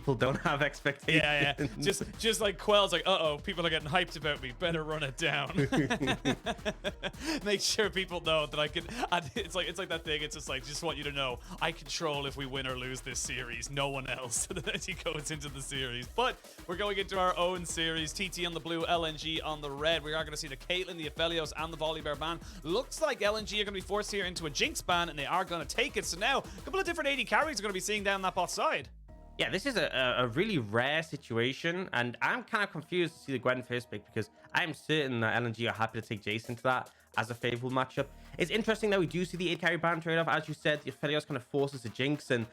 people don't have expectations. Yeah. Just like Quell's like, uh-oh, people are getting hyped about me. Better run it down. Make sure people know that I can. It's like that thing. It's just want you to know I control if we win or lose this series. No one else. As he goes into the series. But we're going into our own series. TT on the blue, LNG on the red. We are going to see the Caitlyn, the Aphelios, and the Volibear ban. Looks like LNG are going to be forced here into a Jinx ban, and they are going to take it. So now a couple of different AD carries are going to be seeing down that bot side. Yeah, this is a really rare situation, and I'm kind of confused to see the Gwen first pick because I'm certain that LNG are happy to take Jason to that as a favorable matchup. It's interesting that we do see the 8 carry ban trade-off. As you said, the Aphelios kind of forces a Jinx, and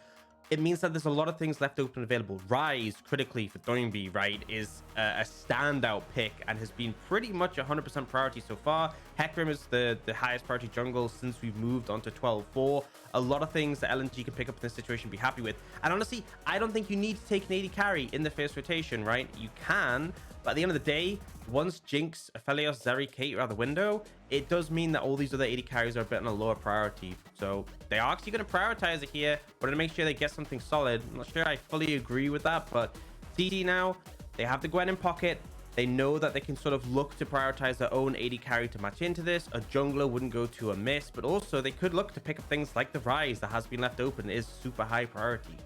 it means that there's a lot of things left open and available. Rise, critically for Doinby, right, is a standout pick and has been pretty much 100% priority so far. Hecarim is the highest priority jungle since we've moved on to 12-4. A lot of things that LNG can pick up in this situation, be happy with. And honestly, I don't think you need to take an AD carry in the first rotation, right? You can, but at the end of the day, once Jinx, Aphelios, Zeri, Kate are out the window, it does mean that all these other AD carries are a bit on a lower priority. So they are actually going to prioritize it here, but to make sure they get something solid. I'm not sure I fully agree with that, but TD now, they have the Gwen in pocket. They know that they can sort of look to prioritize their own AD carry to match into this. A jungler wouldn't go to a miss, but also they could look to pick up things like the Rise that has been left open is super high priority.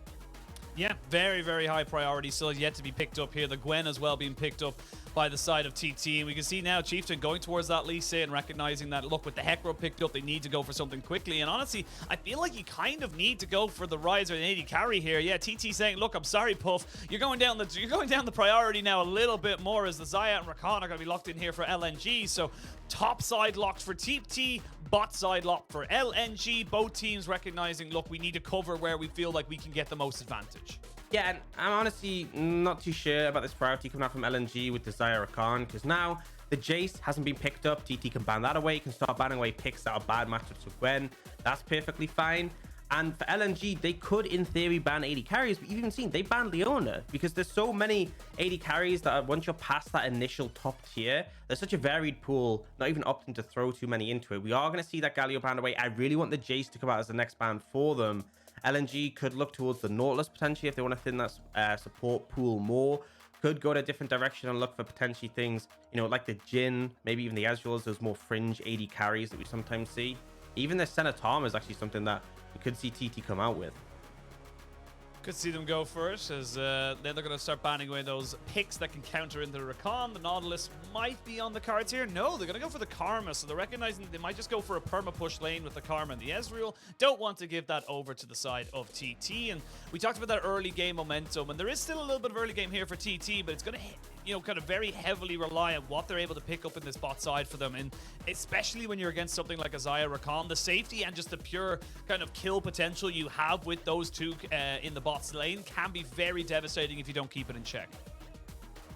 Yeah, very, very high priority. Still yet to be picked up here. The Gwen as well being picked up by the side of TT. And we can see now Chieftain going towards that Lisa and recognizing that, look, with the Hecarim picked up, they need to go for something quickly. And honestly, I feel like you kind of need to go for the Rise or an AD carry here. Yeah, TT saying, look, I'm sorry, Puff. You're going down the priority now a little bit more as the Xayah and Rakan are going to be locked in here for LNG. So top side locked for TT, bot side locked for LNG. Both teams recognizing, look, we need to cover where we feel like we can get the most advantage. Yeah, and I'm honestly not too sure about this priority coming out from LNG with the Xayah Rakan, because now the Jace hasn't been picked up. TT can ban that away, can start banning away picks that are bad matchups with Gwen. That's perfectly fine. And for LNG, they could, in theory, ban AD carries, but you've even seen they banned Leona because there's so many AD carries that once you're past that initial top tier, there's such a varied pool, not even opting to throw too many into it. We are going to see that Galio banned away. I really want the Jace to come out as the next ban for them. LNG could look towards the Nautilus potentially if they want to thin that support pool more. Could go in a different direction and look for potentially things, you know, like the Jhin, maybe even the Ezreals, those more fringe AD carries that we sometimes see. Even the Senatama is actually something that we could see TT come out with. Could see them go for it, as then they're going to start banning away those picks that can counter into the Rakan. The Nautilus might be on the cards here. No, they're going to go for the Karma, so they're recognizing that they might just go for a perma-push lane with the Karma and the Ezreal. Don't want to give that over to the side of TT, and we talked about that early game momentum, and there is still a little bit of early game here for TT, but it's going to, you know, kind of very heavily rely on what they're able to pick up in this bot side for them, and especially when you're against something like a Xayah Rakan, the safety and just the pure kind of kill potential you have with those two in the bot's lane can be very devastating if you don't keep it in check.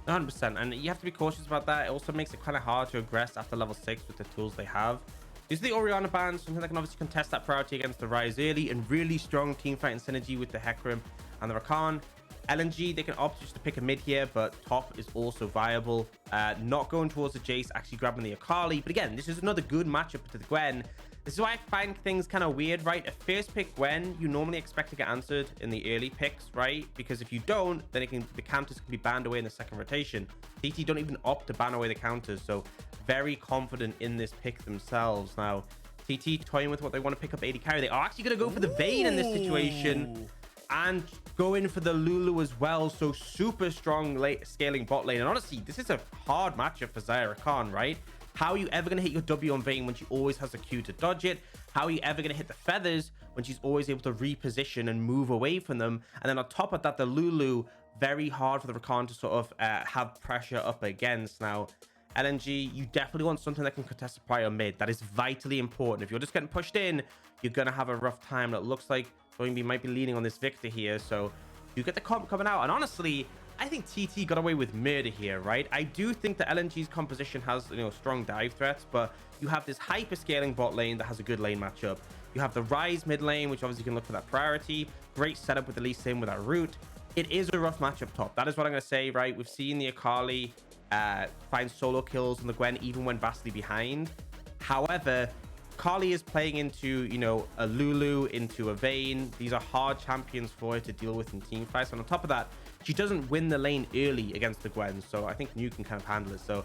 100%, and you have to be cautious about that. It also makes it kind of hard to aggress after level 6 with the tools they have. Is the Orianna ban something that can obviously contest that priority against the Rise early, and really strong teamfight and synergy with the Hecarim and the Rakan. LNG, they can opt just to pick a mid here, but top is also viable. Not going towards the Jace, actually grabbing the Akali. But again, this is another good matchup to the Gwen. This is why I find things kind of weird, right? A first pick Gwen, you normally expect to get answered in the early picks, right? Because if you don't, then the counters can be banned away in the second rotation. TT don't even opt to ban away the counters, so very confident in this pick themselves. Now, TT toying with what they want to pick up AD carry. They are actually going to go for the Vayne in this situation. And go in for the Lulu as well. So super strong late scaling bot lane. And honestly, this is a hard matchup for Xayah Rakan, right? How are you ever going to hit your W on Vayne when she always has a Q to dodge it? How are you ever going to hit the feathers when she's always able to reposition and move away from them? And then on top of that, the Lulu, very hard for the Rakan to sort of have pressure up against. Now, LNG, you definitely want something that can contest the prior mid. That is vitally important. If you're just getting pushed in, you're going to have a rough time. It looks like Doinby might be leaning on this Victor here. So you get the comp coming out. And honestly, I think TT got away with murder here, right? I do think the LNG's composition has, you know, strong dive threats, but you have this hyper scaling bot lane that has a good lane matchup. You have the Rise mid lane, which obviously can look for that priority. Great setup with the Lee Sin with that root. It is a rough matchup top. That is what I'm going to say, right? We've seen the Akali find solo kills on the Gwen even when vastly behind. However, Akali is playing into, you know, a Lulu, into a Vayne. These are hard champions for her to deal with in team fights. And on top of that, she doesn't win the lane early against the Gwen. So I think New can kind of handle it. So,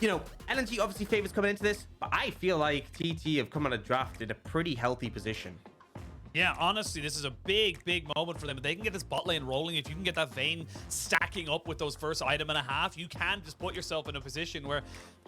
you know, LNG obviously favors coming into this, but I feel like TT have come on a draft in a pretty healthy position. Yeah, honestly, this is a big, big moment for them. If they can get this bot lane rolling, if you can get that Vayne stacking up with those first item and a half, you can just put yourself in a position where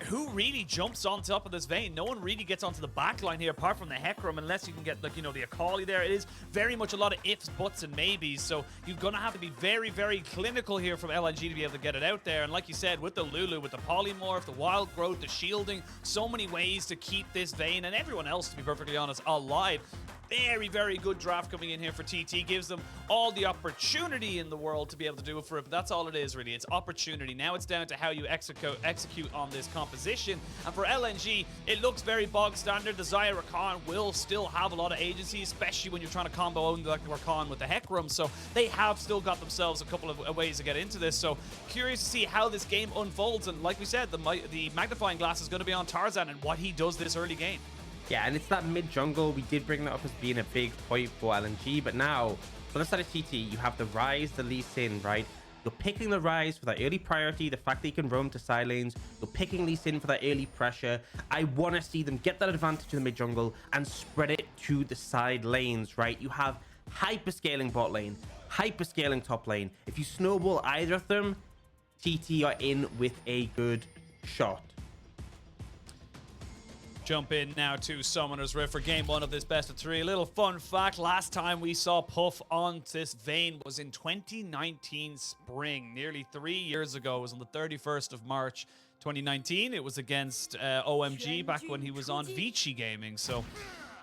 who really jumps on top of this Vayne? No one really gets onto the back line here, apart from the Hecarim, unless you can get, like, you know, the Akali there. It is very much a lot of ifs, buts, and maybes, so you're going to have to be very, very clinical here from LNG to be able to get it out there. And like you said, with the Lulu, with the Polymorph, the Wild Growth, the shielding, so many ways to keep this Vayne and everyone else, to be perfectly honest, alive. Very, very good draft coming in here for TT. Gives them all the opportunity in the world to be able to do it for it, but that's all it is, really. It's opportunity. Now it's down to how you execute on this composition. And for LNG, it looks very bog standard. The Xayah Rakan will still have a lot of agency, especially when you're trying to combo the Rakan with the Hecarim. So they have still got themselves a couple of ways to get into this. So curious to see how this game unfolds. And like we said, the magnifying glass is going to be on Tarzan and what he does this early game. Yeah, and it's that mid jungle. We did bring that up as being a big point for LNG, but now, for the side of TT, you have the Ryze, the Lee Sin, right? You're picking the Ryze for that early priority, the fact that you can roam to side lanes. You're picking Lee Sin for that early pressure. I want to see them get that advantage in the mid jungle and spread it to the side lanes, right? You have hyper scaling bot lane, hyper scaling top lane. If you snowball either of them, TT are in with a good shot. Jump in now to Summoner's Rift for game 1 of this best of 3. A little fun fact, last time we saw Puff on this Vayne was in 2019 spring, nearly 3 years ago. It was on the 31st of March 2019. It was against OMG back when he was on Vici Gaming. So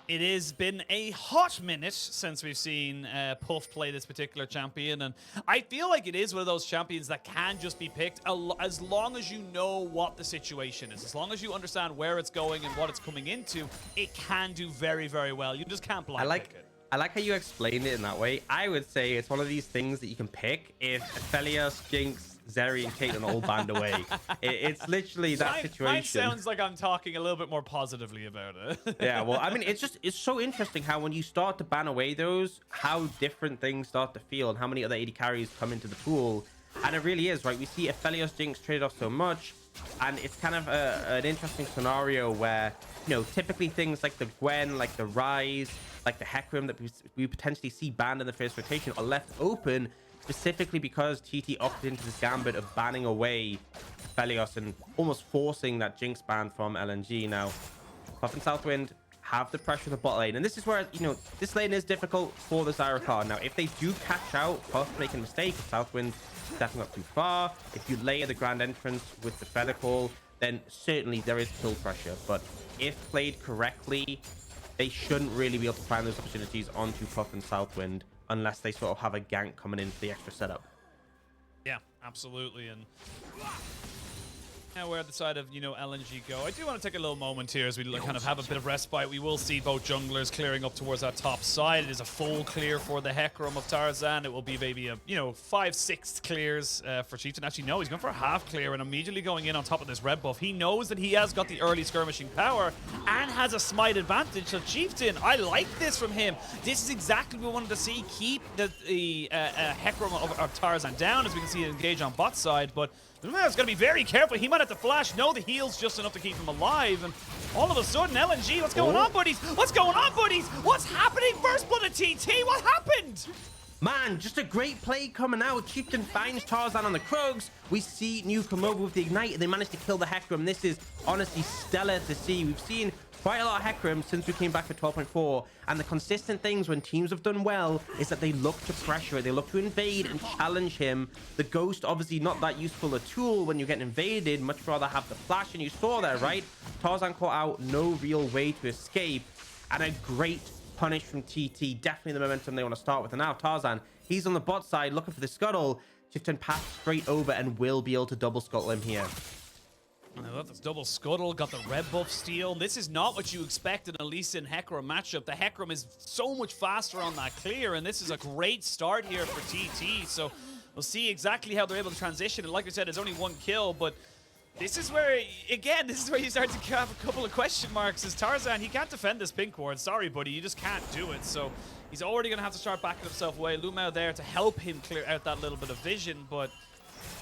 it has been a hot minute since we've seen Puff play this particular champion, and I feel like it is one of those champions that can just be picked as long as you know what the situation is. As long as you understand where it's going and what it's coming into, it can do very, very well. You just can't blind pick it. I like how you explained it in that way. I would say it's one of these things that you can pick if Aphelios, Jinx, Zeri, and Caitlyn all band away. It's literally that situation. Mine sounds like I'm talking a little bit more positively about it. Yeah, well, I mean, it's so interesting how when you start to ban away those, how different things start to feel and how many other AD carries come into the pool. And it really is, right? We see Aphelios, Jinx traded off so much, and it's kind of an interesting scenario where, you know, typically things like the Gwen, like the Ryze, like the Hecarim that we potentially see banned in the first rotation are left open specifically because TT opted into this gambit of banning away Aphelios and almost forcing that Jinx ban from LNG. Now, Puff and Southwind have the pressure of the bot lane, and this is where, you know, this lane is difficult for the Xayah Rakan. Now, if they do catch out Puff making a mistake, Southwind stepping up too far, if you layer the grand entrance with the Feather Call, then certainly there is kill pressure. But if played correctly, they shouldn't really be able to find those opportunities onto Puff and Southwind unless they sort of have a gank coming in for the extra setup. Yeah, absolutely. And now we're at the side of, you know, LNG go. I do want to take a little moment here as we kind of have a bit of respite. We will see both junglers clearing up towards that top side. It is a full clear for the Hecarim of Tarzan. It will be maybe a, you know, 5/6 clears for Chieftain. Actually, no, he's going for a half clear and immediately going in on top of this red buff. He knows that he has got the early skirmishing power and has a smite advantage. So Chieftain, I like this from him. This is exactly what we wanted to see. Keep the Hecarim of Tarzan down, as we can see it engage on bot side, but Lumine's going to be very careful. He might have to flash. No, the heal's just enough to keep him alive. And all of a sudden, LNG, what's going on, buddies? What's going on, buddies? What's happening? First blood of TT. What happened? Man, just a great play coming out. Chieftain finds Tarzan on the Krugs. We see New come over with the Ignite, and they managed to kill the Hecarim. This is honestly stellar to see. We've seen quite a lot of Hecarim since we came back for 12.4, and the consistent things when teams have done well is that they look to pressure, they look to invade and challenge him. The Ghost, obviously not that useful a tool when you get invaded, much rather have the flash, and you saw there, right? Tarzan caught out, no real way to escape, and a great punish from TT. Definitely the momentum they want to start with. And now Tarzan, he's on the bot side looking for the scuttle. Chieftain passed straight over and will be able to double scuttle him here. Got this double scuttle, got the red buff steal. This is not what you expect in a Lee Sin Hecarim matchup. The Hecarim is so much faster on that clear, and this is a great start here for TT. So we'll see exactly how they're able to transition. And like I said, it's only one kill, but this is where, again, this is where you start to have a couple of question marks. Is Tarzan, he can't defend this pink ward. Sorry, buddy, you just can't do it. So He's already going to have to start backing himself away. Lumao there to help him clear out that little bit of vision, but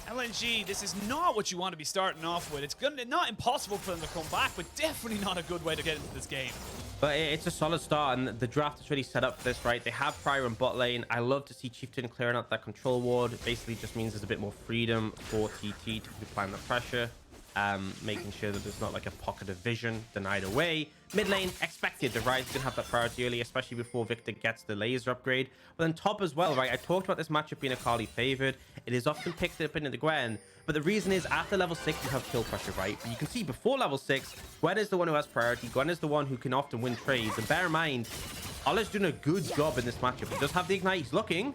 LNG, this is not what you want to be starting off with. It's not impossible for them to come back, but definitely not a good way to get into this game. But it's a solid start, and the draft is really set up for this, right? They have Prior in bot lane. I love to see Chieftain clearing out that control ward. It basically just means there's a bit more freedom for TT to apply the pressure, making sure that there's not like a pocket of vision denied away. Mid lane, expected. The Ryze can have that priority early, especially before Victor gets the laser upgrade. But then top as well, right? I talked about this matchup being Akali favored. It is often picked up into the Gwen. But the reason is after level 6, you have kill pressure, right? But you can see before level 6, Gwen is the one who has priority. Gwen is the one who can often win trades. And bear in mind, Ola's doing a good job in this matchup. He does have the ignite. He's looking.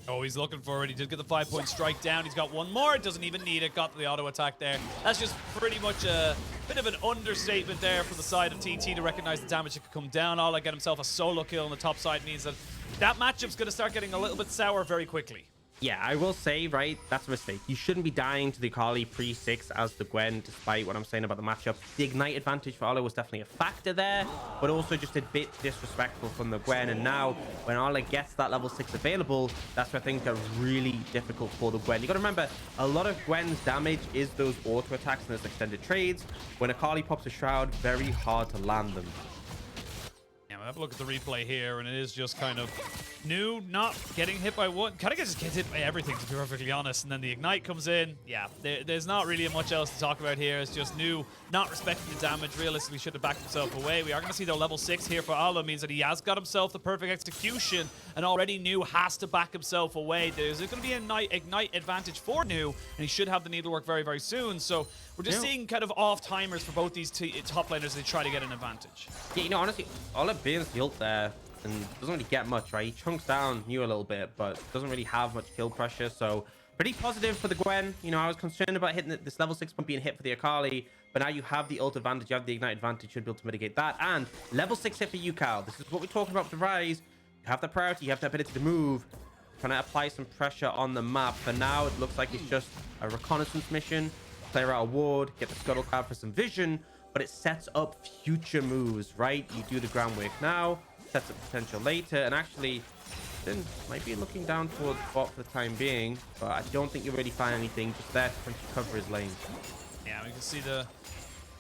Oh, he's looking for it. He did get the 5-point strike down. He's got one more. Doesn't even need it. Got the auto attack there. That's just pretty much a bit of an understatement there from the side of TT to recognize the damage that could come down. Ola get himself a solo kill on the top side means that matchup's going to start getting a little bit sour very quickly. Yeah, I will say, right, that's a mistake. You shouldn't be dying to the Akali pre-6 as the Gwen, despite what I'm saying about the matchup. The ignite advantage for Ola was definitely a factor there, but also just a bit disrespectful from the Gwen. And now, when Ola gets that level 6 available, that's where things get really difficult for the Gwen. You got to remember, a lot of Gwen's damage is those auto attacks and those extended trades. When Akali pops a Shroud, very hard to land them. Have a look at the replay here, and it is just kind of new, not getting hit by one. Kind of just gets hit by everything, to be perfectly honest. And then the ignite comes in. Yeah, there's not really much else to talk about here. It's just new, not respecting the damage. Realistically, should have backed himself away. We are going to see the level 6 here for Ola. Means that he has got himself the perfect execution, and already New has to back himself away. There's going to be an ignite advantage for New, and he should have the needlework very, very soon. So we're just seeing kind of off-timers for both these top laners as they try to get an advantage. Yeah, you know, honestly, Ola Bane's the ult there and doesn't really get much, right? He chunks down New a little bit, but doesn't really have much kill pressure. So pretty positive for the Gwen. You know, I was concerned about hitting this level 6 point being hit for the Akali, but now you have the ult advantage, you have the ignite advantage, should be able to mitigate that. And level 6 hit for you, Cal. This is what we're talking about with the Ryze. You have the priority, you have the ability to move, trying to apply some pressure on the map. For now, it looks like it's just a reconnaissance mission. Clear out a ward, get the scuttle cloud for some vision, but it sets up future moves, right? You do the groundwork now, sets up potential later, and actually then might be looking down towards bot for the time being, but I don't think you really find anything just there to cover his lane. Yeah, we can see the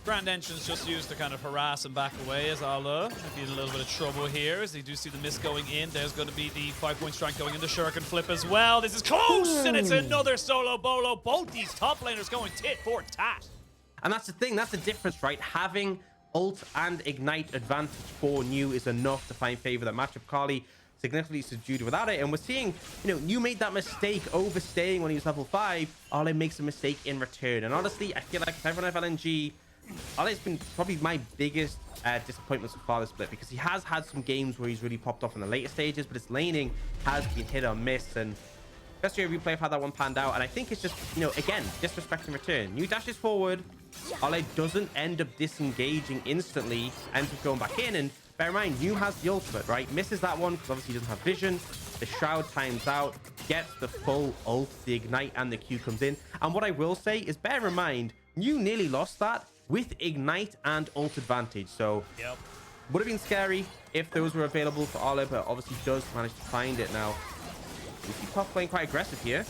Grand Entrance just used to kind of harass and back away as Ola might be in a little bit of trouble here as they do see the miss going in. There's going to be the 5-point strike going into Shuriken flip as well. This is close, and it's another solo bolo. Both these top laners going tit for tat. And that's the thing, that's the difference, right? Having ult and ignite advantage for New is enough to find favor that matchup. Kali significantly subdued without it, and we're seeing, you know, New made that mistake overstaying when he was level 5. Ola makes a mistake in return, and honestly, I feel like if everyone have LNG, Ola's been probably my biggest disappointment so far this split, because he has had some games where he's really popped off in the later stages, but his laning has been hit or miss, and especially a replay of how that one panned out. And I think it's just, you know, again, disrespect in return. New dashes forward, Ola doesn't end up disengaging instantly, ends up going back in, and bear in mind, New has the ultimate, right? Misses that one because obviously he doesn't have vision. The Shroud times out, gets the full ult, the ignite, and the Q comes in. And what I will say is, bear in mind, New nearly lost that with ignite and ult advantage. So would have been scary if those were available for Ola, but obviously does manage to find it now. We see Puff playing quite aggressive here.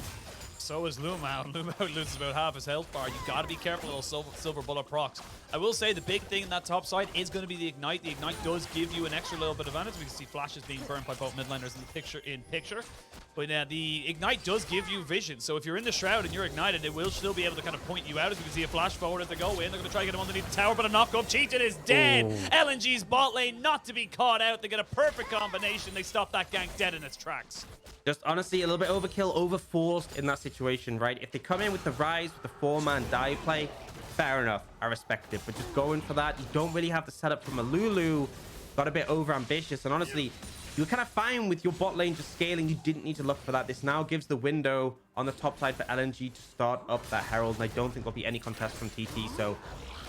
So is Lumao. Lumao loses about half his health bar. You got to be careful of those silver bullet procs. I will say the big thing in that top side is going to be the ignite. The ignite does give you an extra little bit of advantage. We can see flashes being burned by both mid laners in picture. But the ignite does give you vision. So if you're in the Shroud and you're ignited, it will still be able to kind of point you out. As we can see a flash forward as they go in. They're going to try to get him underneath the tower, but a knock-up. Cheated is dead. LNG's bot lane not to be caught out. They get a perfect combination. They stop that gank dead in its tracks. Just honestly a little bit overkill, overforced in that situation, right? If they come in with the Ryze, with the 4-man die play, fair enough, I respect it. But just going for that, you don't really have the setup from a Lulu. Got a bit over ambitious, and honestly, you were kind of fine with your bot lane just scaling. You didn't need to look for that. This now gives the window on the top side for LNG to start up that Herald, and I don't think there'll be any contest from TT. So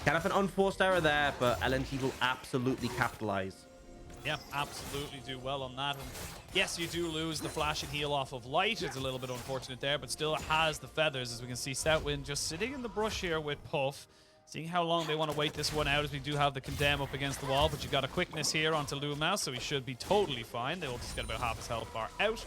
kind of an unforced error there, but LNG will absolutely capitalize. Yeah, absolutely do well on that. And yes, you do lose the flash and heal off of Light. It's a little bit unfortunate there, but still it has the feathers, as we can see Stoutwind just sitting in the brush here with Puff. Seeing how long they want to wait this one out, as we do have the condemn up against the wall, but you got a quickness here onto Lumao, so he should be totally fine. They will just get about half his health bar out.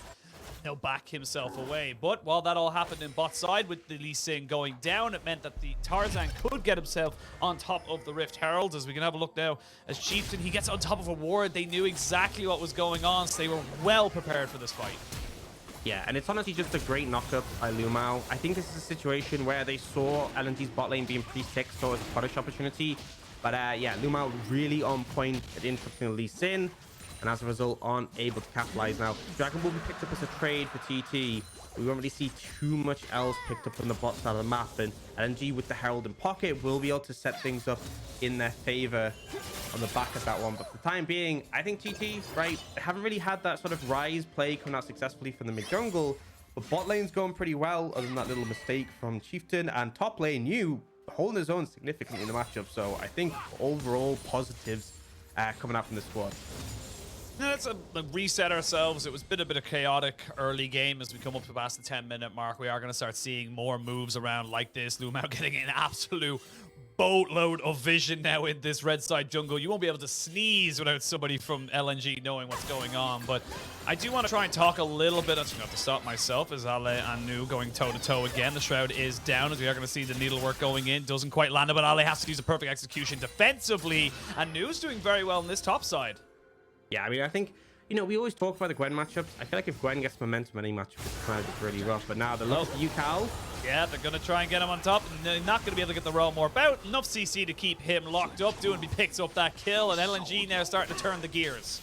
He'll back himself away. But while that all happened in bot side with the Lee Sin going down, it meant that the Tarzan could get himself on top of the Rift Herald. As we can have a look now, as Chieftain, he gets on top of a ward. They knew exactly what was going on, so they were well prepared for this fight. Yeah, and it's honestly just a great knockup by Lumao. I think this is a situation where they saw LNG's bot lane being pretty sick, so it's a punish opportunity. But yeah, Lumao really on point at interrupting Lee Sin, and as a result, aren't able to capitalize. Now, Dragon will be picked up as a trade for TT. We won't really see too much else picked up on the bot side of the map, and LNG with the Herald in pocket will be able to set things up in their favor on the back of that one. But for the time being, I think TT, right, they haven't really had that sort of rise play come out successfully from the mid jungle, but bot lane's going pretty well, other than that little mistake from Chieftain, and top lane, you holding his own significantly in the matchup. So I think overall positives coming out from this squad. Now, let's reset ourselves. It was been a bit of chaotic early game. As we come up to past the 10-minute mark, we are going to start seeing more moves around like this. Lumao getting an absolute boatload of vision now in this red side jungle. You won't be able to sneeze without somebody from LNG knowing what's going on. But I do want to try and talk a little bit. I'm just going to have to stop myself as Ale and Nu going toe-to-toe again. The Shroud is down, as we are going to see the needlework going in. Doesn't quite land it, but Ale has to use a perfect execution defensively. And Nu's doing very well in this top side. Yeah, I mean, I think, you know, we always talk about the Gwen matchups. I feel like if Gwen gets momentum in any matchup, it's kind of really rough. But now the love for UCal. Yeah, they're going to try and get him on top. And they're not going to be able to get the roam morph out. Enough CC to keep him locked up. Doing, he picks up that kill. And LNG now starting to turn the gears.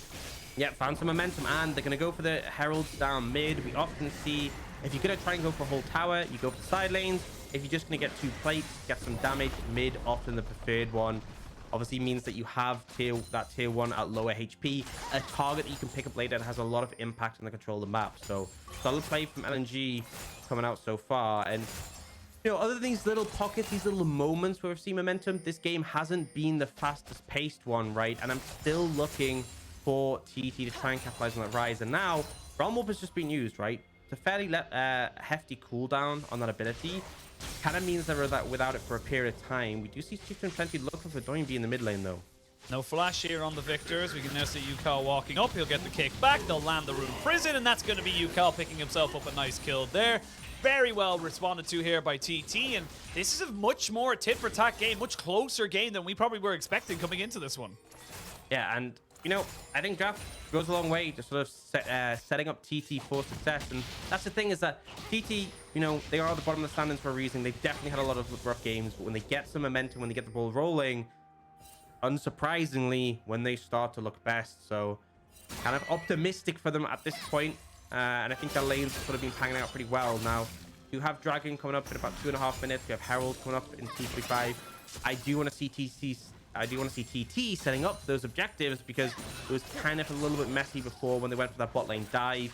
Yeah, found some momentum. And they're going to go for the Heralds down mid. We often see, if you're going to try and go for a whole tower, you go for the side lanes. If you're just going to get 2 plates, get some damage, mid often the preferred one. Obviously means that you have that tier 1 at lower HP, a target that you can pick up later that has a lot of impact on the control of the map. So solid play from LNG coming out so far. And you know, other than these little pockets, these little moments where we've seen momentum, this game hasn't been the fastest paced one, right? And I'm still looking for TT to try and capitalize on that rise. And now Realm Warp has just been used, right? It's a fairly hefty cooldown on that ability. Kind of means that we're without it for a period of time. We do see Chieftain plenty looking for Doinby in the mid lane, though. No flash here on the Victors. We can now see UCal walking up. He'll get the kick back. They'll land the Rune Prison, and that's going to be UCal picking himself up a nice kill there. Very well responded to here by TT, and this is a much more tit-for-tat game, much closer game than we probably were expecting coming into this one. Yeah, and you know, I think draft goes a long way to sort of setting up TT for success. And that's the thing, is that TT, you know, they are at the bottom of the standings for a reason. They've definitely had a lot of rough games, but when they get some momentum, when they get the ball rolling, unsurprisingly, when they start to look best. So kind of optimistic for them at this point. And I think their lanes have sort of been panning out pretty well. Now, you have Dragon coming up in about 2.5 minutes. You have Herald coming up in T45. I do want to see TT setting up those objectives, because it was kind of a little bit messy before when they went for that bot lane dive.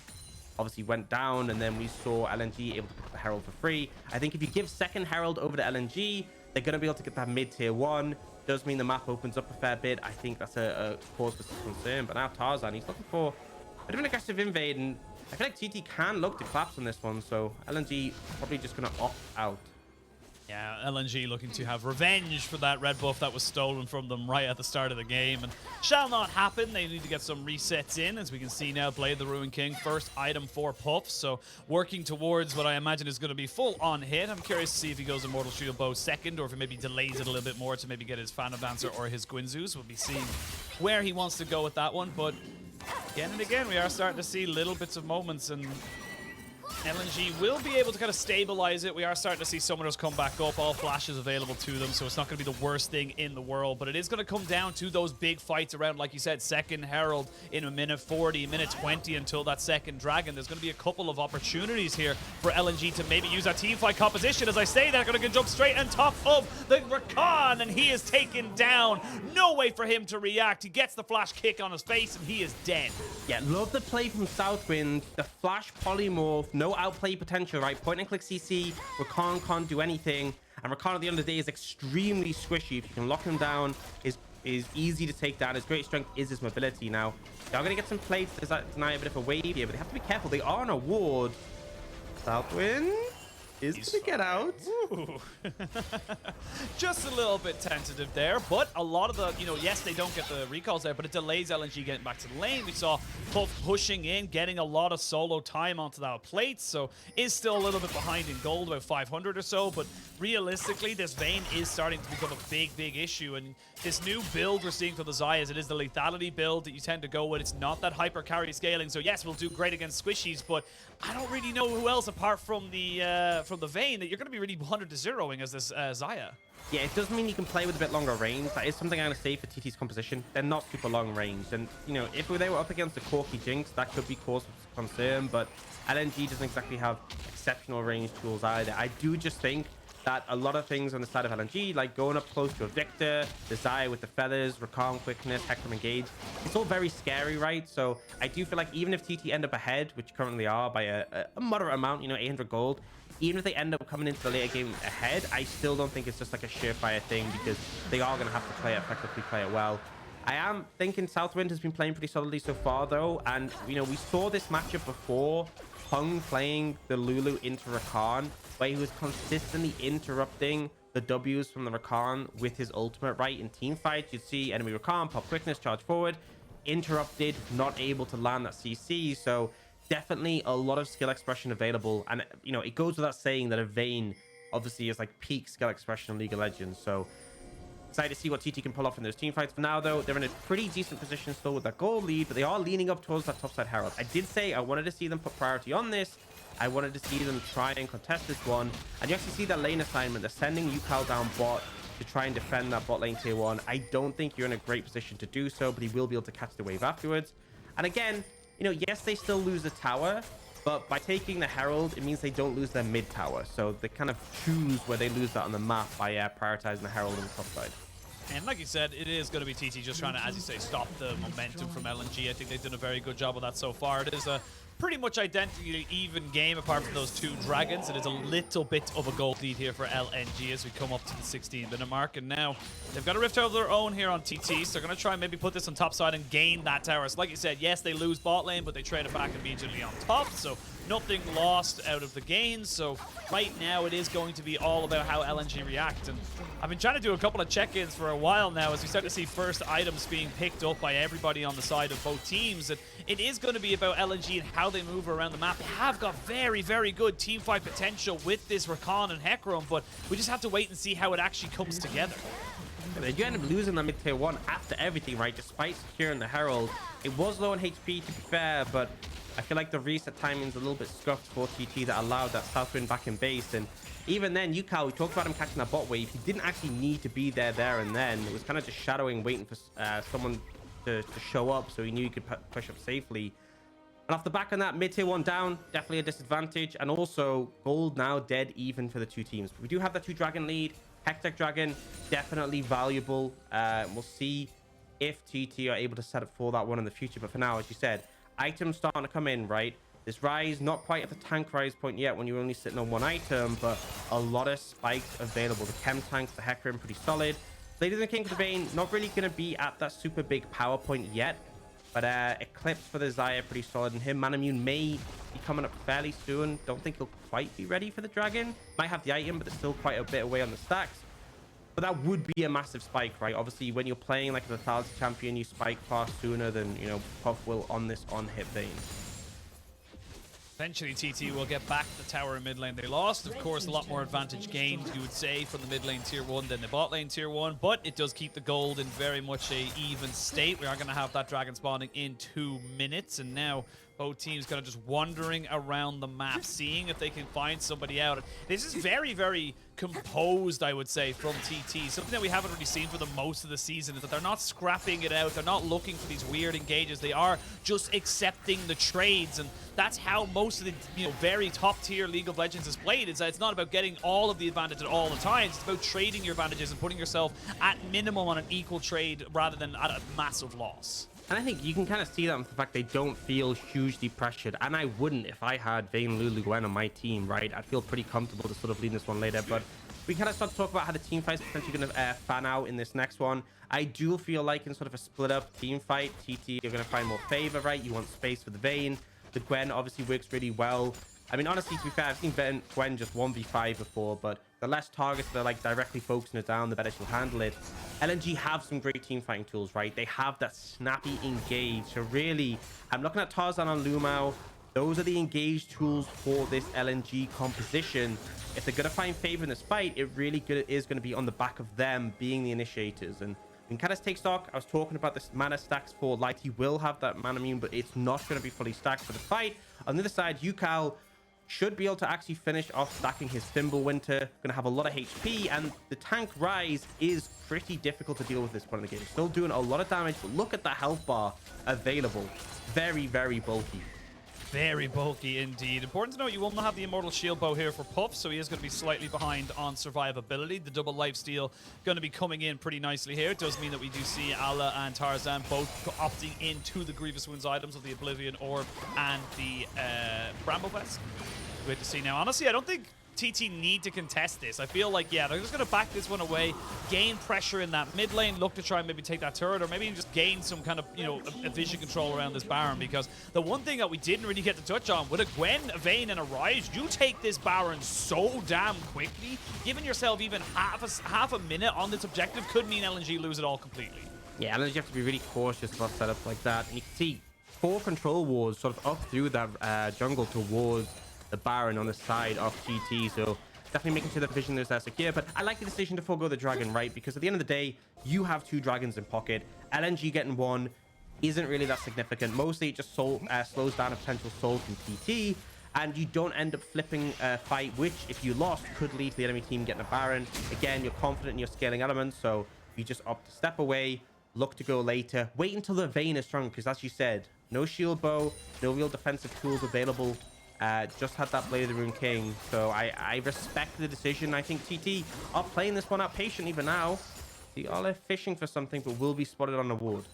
Obviously went down, and then we saw LNG able to pick up the Herald for free. I think if you give second Herald over to LNG, they're going to be able to get that mid tier 1. Does mean the map opens up a fair bit. I think that's a cause for some concern. But now Tarzan, he's looking for a bit of an aggressive invade, and I feel like TT can look to collapse on this one. So LNG probably just going to opt out. Yeah, LNG looking to have revenge for that red buff that was stolen from them right at the start of the game, and shall not happen. They need to get some resets in, as we can see now. Blade the Ruin King, first item for Puff, so working towards what I imagine is going to be full-on hit. I'm curious to see if he goes Immortal Shield Bow second, or if he maybe delays it a little bit more to maybe get his Phantom Dancer or his Gwynzus. We'll be seeing where he wants to go with that one, but again and again, we are starting to see little bits of moments, and LNG will be able to kind of stabilize it. We are starting to see summoners come back up, all flashes available to them, so it's not going to be the worst thing in the world, but it is going to come down to those big fights around, like you said, second Herald in a minute 40, minute 20 until that second Dragon. There's going to be a couple of opportunities here for LNG to maybe use that team fight composition. As I say that, going to jump straight on top of the Rakan, and he is taken down. No way for him to react. He gets the flash kick on his face, and he is dead. Yeah, love the play from Southwind. The flash polymorph, no outplay potential, right? Point and click CC. Rakan can't do anything, and Rakan at the end of the day is extremely squishy. If you can lock him down, is easy to take down. His great strength is his mobility. Now they are going to get some plates to deny a bit of a wave here, but they have to be careful. They are on a ward. Southwind is going to get out. Ooh. Just a little bit tentative there, but a lot of the, yes, they don't get the recalls there, but it delays LNG getting back to the lane. We saw Puff pushing in, getting a lot of solo time onto that plate, so is still a little bit behind in gold, about 500 or so, but realistically, this Vayne is starting to become a big issue, and this new build we're seeing for the Xayahs, it is the lethality build that you tend to go with. It's not that hyper carry scaling, so yes, we'll do great against squishies, but I don't really know who else apart from the Vayne that you're going to be really 100-0ing as this Xayah. Yeah, it does mean you can play with a bit longer range. That is something I'm going to say for TT's composition. They're not super long range. And, if they were up against the Corki Jinx, that could be cause of concern. But LNG doesn't exactly have exceptional range tools either. I do just think that a lot of things on the side of LNG, like going up close to a Victor, the Xayah with the feathers, Rakan quickness, Hecarim engage, it's all very scary, right? So I do feel like even if TT end up ahead, which currently are by a moderate amount, 800 gold, even if they end up coming into the later game ahead, I still don't think it's just like a surefire thing, because they are going to have to play it effectively, play it well. I am thinking Southwind has been playing pretty solidly so far, though, and we saw this matchup before, Hung playing the Lulu into Rakan, where he was consistently interrupting the W's from the Rakan with his ultimate, right? In team fights, you'd see enemy Rakan pop quickness, charge forward, interrupted, not able to land that CC. So definitely a lot of skill expression available, and it goes without saying that a Vayne obviously is like peak skill expression in League of Legends. So excited to see what TT can pull off in those team fights. For now, though, they're in a pretty decent position still with that gold lead, but they are leaning up towards that topside Herald. I did say I wanted to see them put priority on this. I wanted to see them try and contest this one, and you actually see that lane assignment. They're sending Yukal down bot to try and defend that bot lane tier 1. I don't think you're in a great position to do so, but he will be able to catch the wave afterwards. And again, yes, they still lose the tower, but by taking the Herald, it means they don't lose their mid tower. So they kind of choose where they lose that on the map by prioritizing the Herald on the top side. And like you said, it is going to be TT just trying to, as you say, stop the momentum from LNG. I think they've done a very good job of that so far. It is a pretty much identically even game apart from those 2 dragons. It is a little bit of a gold lead here for LNG as we come up to the 16-minute mark. And now they've got a rift of their own here on TT, so they're going to try and maybe put this on top side and gain that tower. So like you said, yes, they lose bot lane, but they trade it back immediately on top. So nothing lost out of the gains. So right now it is going to be all about how LNG react. And I've been trying to do a couple of check-ins for a while now as we start to see first items being picked up by everybody on the side of both teams. And it is going to be about LNG and how they move around the map. They have got very, very good team fight potential with this Rakan and Hecarim, but we just have to wait and see how it actually comes together. You end up losing the mid tier 1 after everything, right? Despite securing the Herald. It was low on HP, to be fair, but I feel like the reset timing's a little bit scuffed for TT that allowed that Southwind back in base. And even then, Yukal, we talked about him catching that bot wave. He didn't actually need to be there and then. It was kind of just shadowing, waiting for someone to show up, so he knew he could push up safely. And off the back of that, mid tier 1 down, definitely a disadvantage. And also, gold now dead even for the 2 teams. But we do have that 2 dragon lead. Hectic Dragon, definitely valuable. We'll see if TT are able to set up for that one in the future. But for now, as you said, items starting to come in, right? This Rise, not quite at the tank Rise point yet when you're only sitting on 1 item, but a lot of spikes available. The Chem tanks, the Hecarim, pretty solid. Ladies and King for the Vayne, not really going to be at that super big power point yet. But Eclipse for the Xayah, pretty solid. And him, Manamune, may be coming up fairly soon. Don't think he'll quite be ready for the Dragon. Might have the item, but it's still quite a bit away on the stacks. But that would be a massive spike, right? Obviously, when you're playing like a lethality champion, you spike far sooner than, Puff will on this on-hit Vayne. Eventually, TT will get back the tower in mid lane they lost. Of course, a lot more advantage gained, you would say, from the mid lane tier 1 than the bot lane tier 1, but it does keep the gold in very much a even state. We are going to have that dragon spawning in 2 minutes, and now both teams kind of just wandering around the map, seeing if they can find somebody out. This is very, very composed, I would say, from TT. Something that we haven't really seen for the most of the season is that they're not scrapping it out. They're not looking for these weird engages. They are just accepting the trades, and that's how most of the very top tier League of Legends is played. Is that it's not about getting all of the advantage at all the times. It's about trading your advantages and putting yourself at minimum on an equal trade rather than at a massive loss. And I think you can kind of see that with the fact they don't feel hugely pressured. And I wouldn't if I had Vayne, Lulu, Gwen on my team, right? I'd feel pretty comfortable to sort of lead this one later. But we kind of start to talk about how the team fight's potentially going to fan out in this next one. I do feel like in sort of a split-up team fight, TT, you're going to find more favor, right? You want space for the Vayne. The Gwen obviously works really well I mean, honestly, to be fair, I've seen Gwen just 1v5 before, but the less targets that are like directly focusing her down, the better she'll handle it. LNG have some great team fighting tools, right? They have that snappy engage. So really, I'm looking at Tarzan on Lumao. Those are the engage tools for this LNG composition. If they're going to find favor in this fight, it really is going to be on the back of them being the initiators. And in kind of take stock, I was talking about this mana stacks for Light. He will have that mana immune, but it's not going to be fully stacked for the fight. On the other side, Yukal should be able to actually finish off stacking his Thimblewinter. Going to have a lot of HP, and the tank Rise is pretty difficult to deal with this point in the game. Still doing a lot of damage, but look at the health bar available. Very, very bulky. Very bulky indeed. Important to note, you will not have the Immortal Shield Bow here for Puff, so he is going to be slightly behind on survivability. The double lifesteal going to be coming in pretty nicely here. It does mean that we do see Ala and Tarzan both opting into the Grievous Wounds items of the Oblivion Orb and the Bramble Vest. Great to see now. Honestly, I don't think TT need to contest this. I feel like, yeah, they're just going to back this one away, gain pressure in that mid lane, look to try and maybe take that turret, or maybe just gain some kind of, you know, a vision control around this Baron, because the one thing that we didn't really get to touch on, with a Gwen, a Vayne, and a Ryze, you take this Baron so damn quickly. Giving yourself even half a minute on this objective could mean LNG lose it all completely. Yeah, LNG have to be really cautious about setups like that. And you can see 4 control wards sort of up through that jungle towards the Baron on the side of GT, so definitely making sure that vision is secure. But I like the decision to forego the dragon, right? Because at the end of the day, you have 2 dragons in pocket. LNG getting 1 isn't really that significant. Mostly it just slows down a potential soul from TT, and you don't end up flipping a fight, which if you lost could lead to the enemy team getting a Baron. Again, you're confident in your scaling elements, so you just opt to step away, look to go later, wait until the Vayne is strong, because as you said, no shield bow, no real defensive tools available. Just had that Blade of the Rune King, so I respect the decision. I think TT are playing this one out patiently even now. They are fishing for something, but will be spotted on the ward.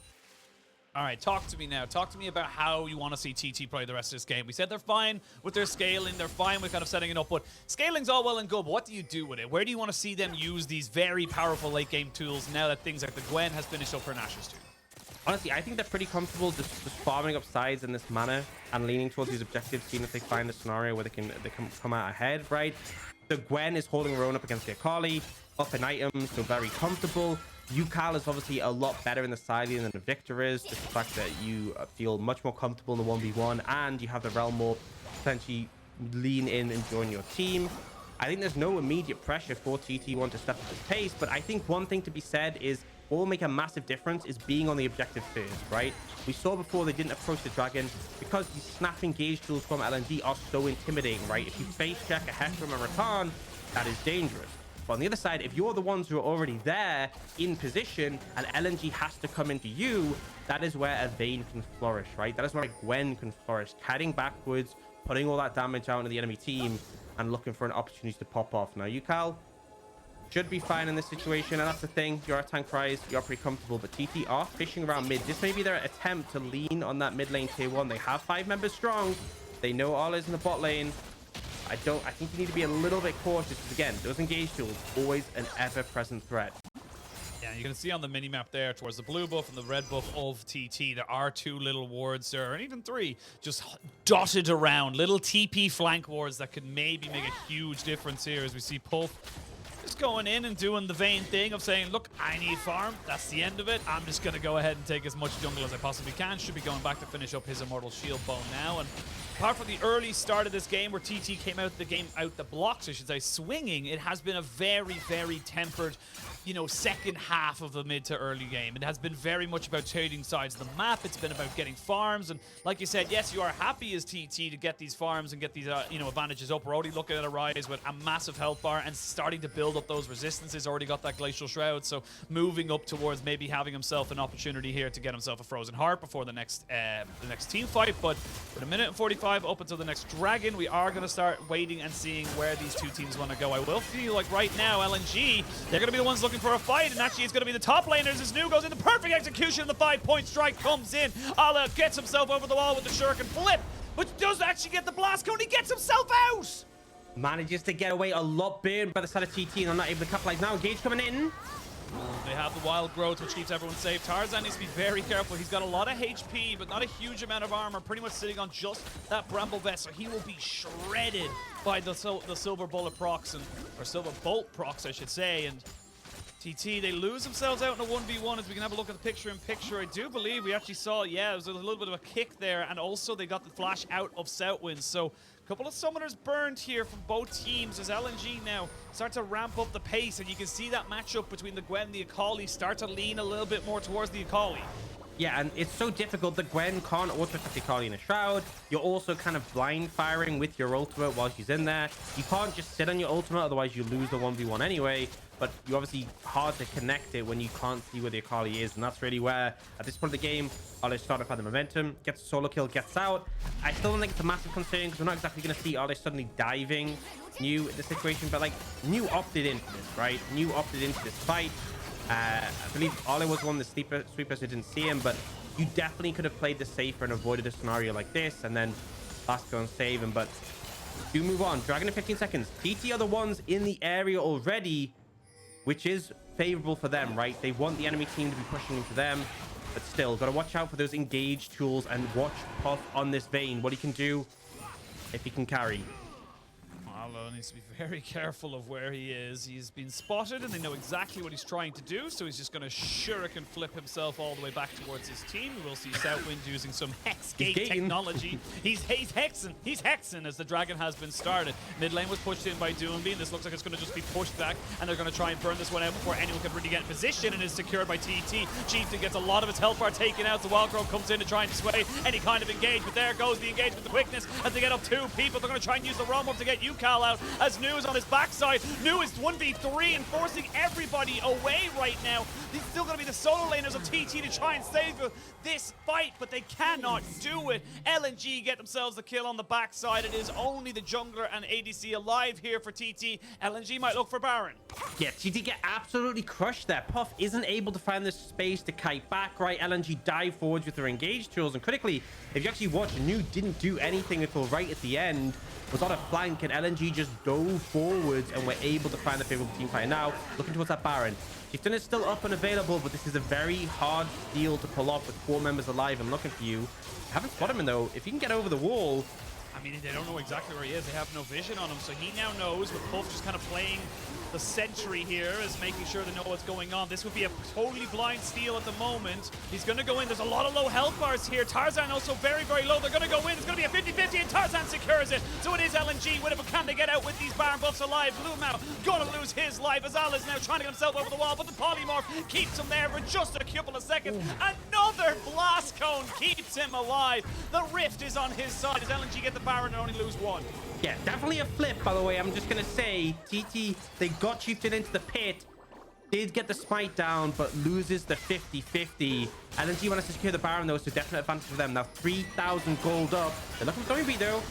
All right, talk to me now. Talk to me about how you want to see TT play the rest of this game. We said they're fine with their scaling. They're fine with kind of setting it up, but scaling's all well and good, but what do you do with it? Where do you want to see them use these very powerful late-game tools now that things like the Gwen has finished up her Nash's too? Honestly, I think they're pretty comfortable just farming up sides in this mana and leaning towards these objectives, seeing if they find a scenario where they can come out ahead, right? The Gwen is holding her own up against the Akali, up in items, so very comfortable. Yukal is obviously a lot better in the side lane than the Victor is. Just the fact that you feel much more comfortable in the 1v1, and you have the Realm Morph potentially lean in and join your team. I think there's no immediate pressure for TT1 to step up his pace, but I think one thing to be said is what will make a massive difference is being on the objective first, right? We saw before they didn't approach the dragon because the snap engage tools from LNG are so intimidating, right? If you face check a Hecarim and Rakan, that is dangerous. But on the other side, if you're the ones who are already there in position and LNG has to come into you, that is where a Vayne can flourish, right? That is where a Gwen can flourish, kiting backwards, putting all that damage out into the enemy team and looking for an opportunity to pop off. Now, Yukal should be fine in this situation, and that's the thing. You're a tank Rise, you're pretty comfortable, but TT are fishing around mid. This may be their attempt to lean on that mid lane tier 1. They have 5 members strong. They know Ola's in the bot lane. I think you need to be a little bit cautious, because again, those engage tools, always an ever-present threat. Yeah, you can see on the mini-map there, towards the blue buff and the red buff of TT, there are 2 little wards there, and even 3, just dotted around. Little TP flank wards that could maybe make a huge difference here, as we see Puff just going in and doing the Vayne thing of saying, look, I need farm. That's the end of it. I'm just going to go ahead and take as much jungle as I possibly can. Should be going back to finish up his Immortal Shield Bow now. And apart from the early start of this game where TT came out the blocks, I should say, swinging, it has been a very, very tempered, you know, second half of the mid to early game. It has been very much about trading sides of the map. It's been about getting farms. And like you said, yes, you are happy as TT to get these farms and get these, you know, advantages up. We're already looking at a Rise with a massive health bar and starting to build up those resistances. Already got that Glacial Shroud. So moving up towards maybe having himself an opportunity here to get himself a Frozen Heart before the next team fight. But with 1 minute and 45 up until the next Dragon, we are going to start waiting and seeing where these 2 teams want to go. I will feel like right now, LNG, they're going to be the ones looking for a fight, and actually it's going to be the top laners as Nu goes into perfect execution, and the 5-point strike comes in. Ala gets himself over the wall with the shuriken flip, but does actually get the blast cone. He gets himself out! Manages to get away a lot burned by the side of TT, and I'm not able to capitalize now. Engage coming in. They have the wild growth, which keeps everyone safe. Tarzan needs to be very careful. He's got a lot of HP, but not a huge amount of armor, pretty much sitting on just that Bramble Vest, so he will be shredded by the Silver Bullet procs, or Silver Bolt procs, I should say. And TT, they lose themselves out in a 1v1 as we can have a look at the picture-in-picture. I do believe we actually saw, yeah, it was a little bit of a kick there, and also they got the flash out of Southwind. So a couple of summoners burned here from both teams as LNG now start to ramp up the pace, and you can see that matchup between the Gwen and the Akali start to lean a little bit more towards the Akali. Yeah, and it's so difficult. The Gwen can't auto-attack the Akali in a Shroud. You're also kind of blind firing with your ultimate while she's in there. You can't just sit on your ultimate, otherwise you lose the 1v1 anyway. But you obviously hard to connect it when you can't see where the Akali is. And that's really where, at this point of the game, Alice started to find the momentum, gets a solo kill, gets out. I still don't think it's a massive concern because we're not exactly going to see Alice suddenly diving New in the situation. But like, New opted into this, right? New opted into this fight. I believe Ole was one of the sweepers who didn't see him, but you definitely could have played the safer and avoided a scenario like this, and then last go and save him. But do move on. Dragon in 15 seconds. TT are the ones in the area already, which is favorable for them, right? They want the enemy team to be pushing into them, but still, got to watch out for those engage tools and watch Puff on this Vayne. What he can do if he can carry. Marlo needs to be very careful of where he is. He's been spotted and they know exactly what he's trying to do, so he's just going to shuriken flip himself all the way back towards his team. We'll see Southwind using some Hex Gate technology. He's hexing as the Dragon has been started. Mid lane was pushed in by Doomby, and this looks like it's going to just be pushed back, and they're going to try and burn this one out before anyone can really get in position, and is secured by TT. Chieftain gets a lot of his health bar taken out. The Wild Grove comes in to try and sway any kind of engage, but there goes the engage with the quickness as they get up 2 people. They're going to try and use the roam up to get Yukal out as New is on his backside. New is 1v3 and forcing everybody away right now. He's still going to be the solo laners of TT to try and save this fight, but they cannot do it. LNG get themselves the kill on the backside. It is only the jungler and ADC alive here for TT. LNG might look for Baron. Yeah, TT get absolutely crushed there. Puff isn't able to find this space to kite back, right? LNG dive forwards with their engage tools, and critically, if you actually watch, New didn't do anything until right at the end. Was on a flank, and LNG just dove forwards and were able to find the favorable team fight. Now, looking towards that Baron. Chieftain is still up and available, but this is a very hard deal to pull off with 4 members alive and looking for you. Haven't spotted him, though. If you can get over the wall... I mean, they don't know exactly where he is. They have no vision on him, so he now knows, with Puff just kind of playing the sentry here, is making sure they know what's going on. This would be a totally blind steal at the moment. He's going to go in. There's a lot of low health bars here. Tarzan also very, very low. They're going to go in. It's going to be a 50-50, and Tarzan secures it. So it is LNG with it, but can they get out with these Baron buffs alive? Blumau going to lose his life as Al is now trying to get himself over the wall, but the polymorph keeps him there for just a couple of seconds. Another blast cone keeps him alive. The rift is on his side as LNG get the Baron and only lose 1. Yeah, definitely a flip, by the way. I'm just going to say, TT, they got Chieftain into the pit. Did get the smite down, but loses the 50-50. LNG wants to secure the Baron, though, so definite advantage for them. Now, 3,000 gold up. They're looking for Doinby, though.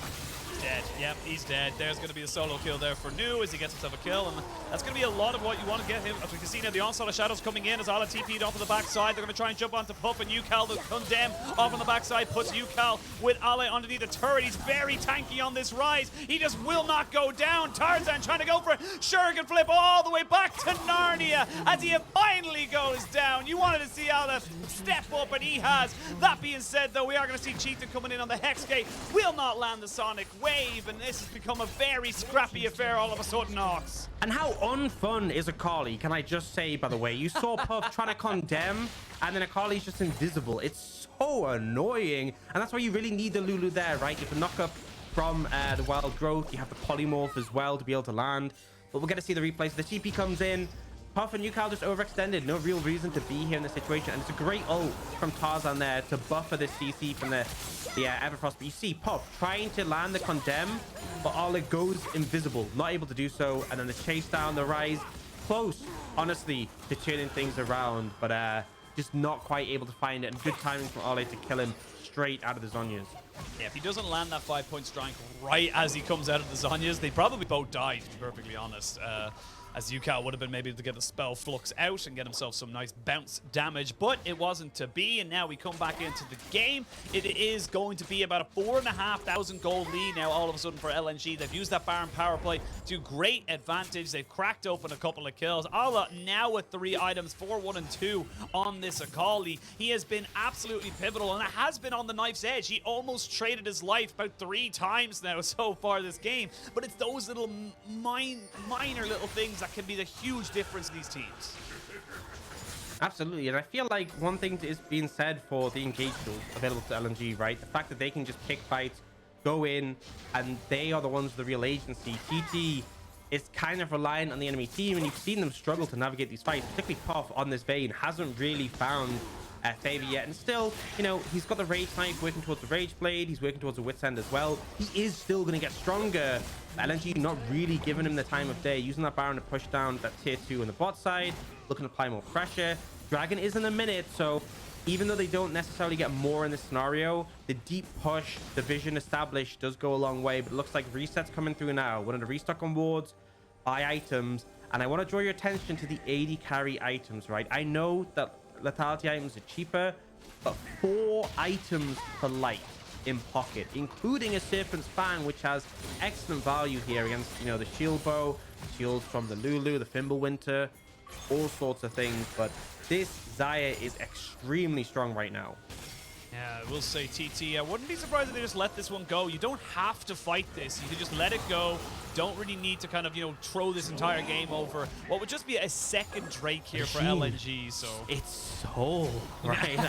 Dead. Yep, he's dead. There's going to be a solo kill there for New as he gets himself a kill, and that's going to be a lot of what you want to get him. As we can see now, the onslaught of shadows coming in as Ala TP'd off on the backside. They're going to try and jump onto Puff, and Yukal, the Condemn, off on the backside, puts Yukal with Ale underneath the turret. He's very tanky on this rise. He just will not go down. Tarzan trying to go for it. Shuriken flip all the way back to Narnia as he finally goes down. You wanted to see Ala step up, and he has. That being said, though, we are going to see Chieftain coming in on the Hex Gate. Will not land the Sonic Wave, and this has become a very scrappy affair all of a sudden, Ox. And how unfun is Akali, can I just say, by the way? You saw Puff trying to condemn, and then Akali's just invisible. It's so annoying, and that's why you really need the Lulu there, right? You have the knock-up from the Wild Growth. You have the Polymorph as well to be able to land. But we're going to see the replays. The TP comes in. Puff and Yukal just overextended. No real reason to be here in this situation. And it's a great ult from Tarzan there to buffer this CC from the Everfrost. But you see Puff trying to land the Condemn, but Ola goes invisible. Not able to do so. And then the chase down, the rise. Close, honestly, to turning things around. But just not quite able to find it. And good timing from Ole to kill him straight out of the Zhonya's. Yeah, if he doesn't land that 5-point strike right as he comes out of the Zhonya's, they probably both die, to be perfectly honest. as Yukal would have been maybe able to get the spell flux out and get himself some nice bounce damage, but it wasn't to be, and now we come back into the game. It is going to be about a 4,500 gold lead now all of a sudden for LNG. They've used that Baron power play to great advantage. They've cracked open a couple of kills. Ala now with 3 items, 4, 1, and 2 on this Akali. He has been absolutely pivotal, and it has been on the knife's edge. He almost traded his life about 3 times now so far this game, but it's those little minor little things that can be the huge difference in these teams. Absolutely, and I feel like one thing is being said for the engage tools available to LNG, right? The fact that they can just pick fights, go in, and they are the ones with the real agency. TT is kind of reliant on the enemy team, and you've seen them struggle to navigate these fights, particularly Puff on this vein hasn't really found favor yet, and still, you know, he's got the Rage Knife working towards the Rage Blade, he's working towards the Wit's End as well. He is still going to get stronger. LNG not really giving him the time of day, using that Baron to push down that tier 2 on the bot side, looking to apply more pressure. Dragon is in a minute, so even though they don't necessarily get more in this scenario, the deep push, the vision established does go a long way, but it looks like resets coming through now. We're going to restock on wards, buy items, and I want to draw your attention to the AD carry items, right? I know that lethality items are cheaper, but 4 items for light in pocket, including a Serpent's Fang, which has excellent value here against, you know, the shield bow, shields from the Lulu, the Fimbulwinter, all sorts of things. But this Xayah is extremely strong right now. Yeah, I will say, TT, I wouldn't be surprised if they just let this one go. You don't have to fight this. You can just let it go. Don't really need to kind of, you know, throw this entire game over what would just be a second Drake here for LNG. So it's so right.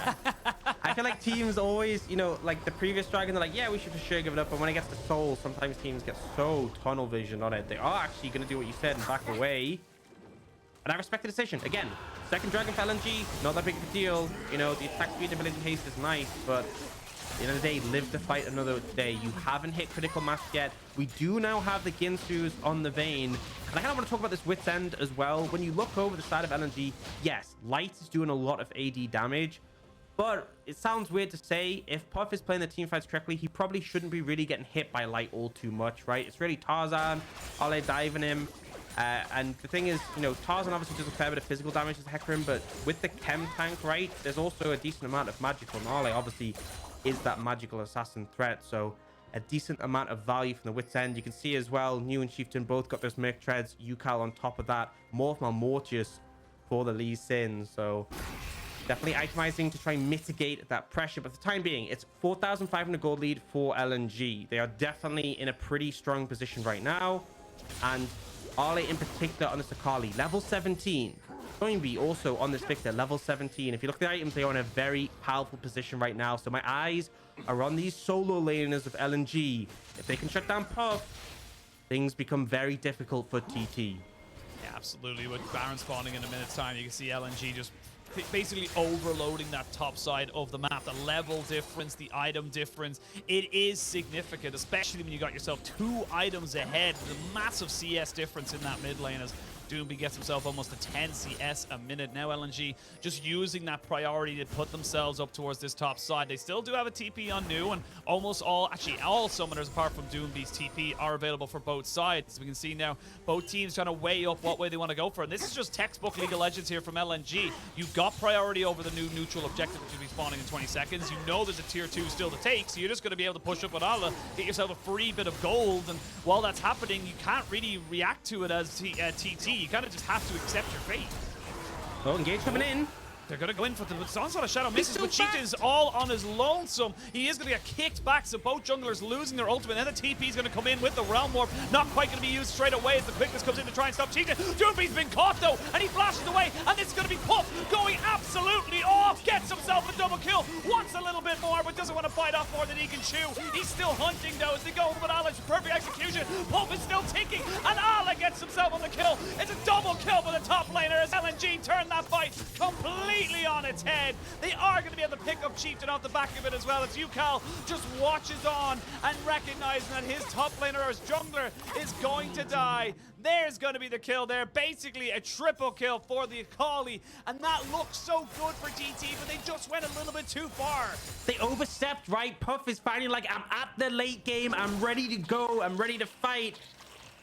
I feel like teams always, you know, like the previous Dragon, they're like, yeah, we should for sure give it up. But when it gets to Soul, sometimes teams get so tunnel vision on it. They are actually going to do what you said and back away. And I respect the decision. Again, second Dragon for LNG, not that big of a deal. You know, the attack speed and ability haste is nice, but at the end of the day, live to fight another day. You haven't hit critical mass yet. We do now have the Ginsus on the vein. And I kind of want to talk about this Wit's End as well. When you look over the side of LNG, yes, Light is doing a lot of AD damage. But it sounds weird to say, if Puff is playing the team fights correctly, he probably shouldn't be really getting hit by Light all too much, right? It's really Tarzan, Ale diving him. And the thing is, you know, Tarzan obviously does a fair bit of physical damage to Hecarim, but with the chem tank, right, there's also a decent amount of magical. And Ale obviously is that magical assassin threat, so a decent amount of value from the Wit's End. You can see as well, New and Chieftain both got those Merc Treads. Yukal on top of that, Morph Mortius for the Lee Sin, so definitely itemizing to try and mitigate that pressure. But for the time being, it's 4,500 gold lead for LNG. They are definitely in a pretty strong position right now, and Ale in particular on this Akali, level 17. Toynbee also on this Victor, level 17. If you look at the items, they are in a very powerful position right now. So my eyes are on these solo laners of LNG. If they can shut down Puff, things become very difficult for TT. yeah, absolutely. With Baron spawning in a minute's time, you can see LNG just basically overloading that top side of the map. The level difference, the item difference, it is significant, especially when you got yourself 2 items ahead. The massive CS difference in that mid lane as Doomby gets himself almost a 10 CS a minute. Now LNG just using that priority to put themselves up towards this top side. They still do have a TP on New, and almost all, actually all summoners apart from Doomby's TP are available for both sides. We can see now both teams trying to weigh up what way they want to go for. And this is just textbook League of Legends here from LNG. You've got priority over the new neutral objective, which will be spawning in 20 seconds. You know there's a tier 2 still to take, so you're just going to be able to push up with Allah, get yourself a free bit of gold. And while that's happening, you can't really react to it as TT. You kind of just have to accept your fate. Oh, Engage coming in. They're going to go in for the Onslaught of Shadow misses, but Cheetah is all on his lonesome. He is going to get kicked back, so both junglers losing their ultimate, and then the TP is going to come in with the Realm Warp. Not quite going to be used straight away as the quickness comes in to try and stop Cheetah. Doomby's been caught though, and he flashes away, and this is going to be Puff going absolutely off. Gets himself a double kill. Wants a little bit more, but doesn't want to bite off more than he can chew. He's still hunting though as they go over with Alex. Perfect execution. Puff is still ticking, and Ala gets himself on the kill. It's a double kill for the top laner as LNG turn that fight completely on its head. They are going to be able to pick up Chieftain off the back of it as well as Yukal just watches on and recognizing that his top laner or his jungler is going to die. There's going to be the kill there. Basically a triple kill for the Akali, and that looks so good for DT, but they just went a little bit too far. They overstepped, right? Puff is finally like, I'm at the late game. I'm ready to go. I'm ready to fight.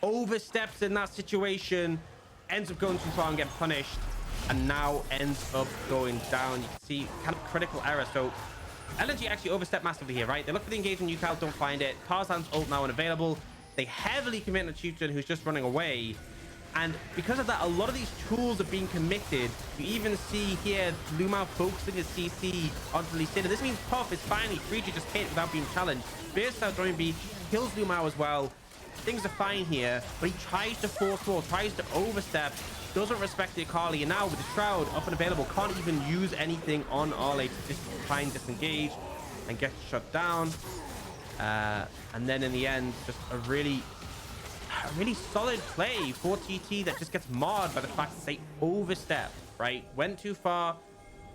Oversteps in that situation. ends up going too far and getting punished, and now ends up going down. You can see kind of critical error. So LNG actually overstepped massively here, right? They look for the engagement, UCAL don't find it. Tarzan's ult now unavailable. They heavily commit to Chieftain, who's just running away. And because of that, a lot of these tools are being committed. You even see here Lumao focusing his CC onto Lee Sin. This means Puff is finally free to just hit without being challenged. Bursts out throwing B, kills Lumao as well. Things are fine here, but he tries to force more, tries to overstep, doesn't respect the Akali, and now with the Shroud up and available, can't even use anything on Arley to just try and disengage and get shut down. And then in the end, just a really solid play for TT that just gets marred by the fact that they overstep, right? Went too far.